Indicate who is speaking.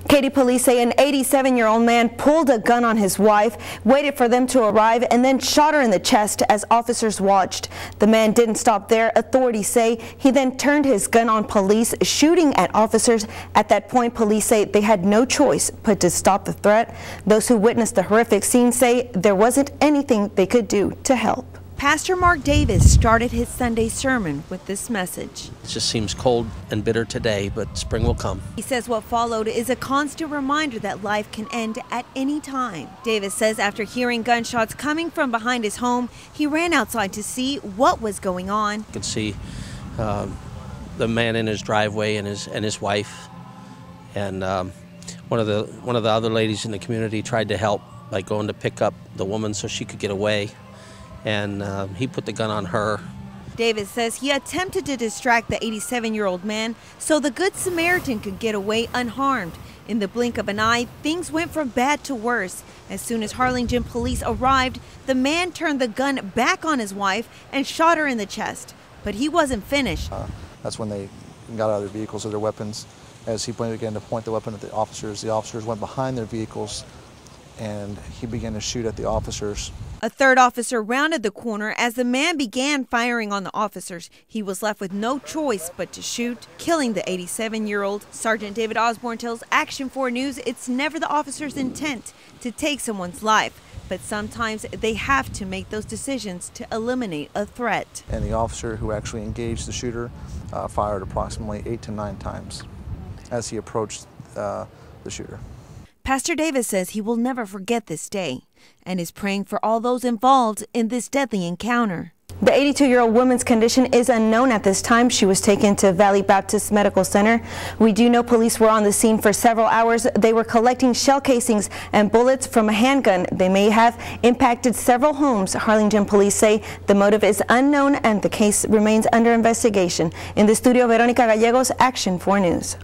Speaker 1: Katy police say an 87-year-old man pulled a gun on his wife, waited for them to arrive, and then shot her in the chest as officers watched. The man didn't stop there. Authorities say he then turned his gun on police, shooting at officers. At that point, police say they had no choice but to stop the threat. Those who witnessed the horrific scene say there wasn't anything they could do to help.
Speaker 2: Pastor Mark Davis started his Sunday sermon with this message.
Speaker 3: It just seems cold and bitter today, but spring will come.
Speaker 2: He says what followed is a constant reminder that life can end at any time. Davis says after hearing gunshots coming from behind his home, he ran outside to see what was going on.
Speaker 3: You could see the man in his driveway and his wife, and one of the other ladies in the community tried to help by going to pick up the woman so she could get away. And he put the gun on her.
Speaker 2: Davis says he attempted to distract the 87-year-old man so the Good Samaritan could get away unharmed. In the blink of an eye, things went from bad to worse. As soon as Harlingen police arrived, the man turned the gun back on his wife and shot her in the chest. But he wasn't finished.
Speaker 4: That's when they got out of their vehicles or their weapons. As he began to point the weapon at the officers went behind their vehicles and he began to shoot at the officers.
Speaker 2: A third officer rounded the corner as the man began firing on the officers. He was left with no choice but to shoot, killing the 87-year-old. Sergeant David Osborne tells Action 4 News it's never the officer's intent to take someone's life, but sometimes they have to make those decisions to eliminate a threat.
Speaker 4: And the officer who actually engaged the shooter fired approximately 8 to 9 times as he approached the shooter.
Speaker 2: Pastor Davis says he will never forget this day and is praying for all those involved in this deadly encounter.
Speaker 1: The 82-year-old woman's condition is unknown at this time. She was taken to Valley Baptist Medical Center. We do know police were on the scene for several hours. They were collecting shell casings and bullets from a handgun. They may have impacted several homes. Harlingen police say the motive is unknown and the case remains under investigation. In the studio, Veronica Gallegos, Action 4 News.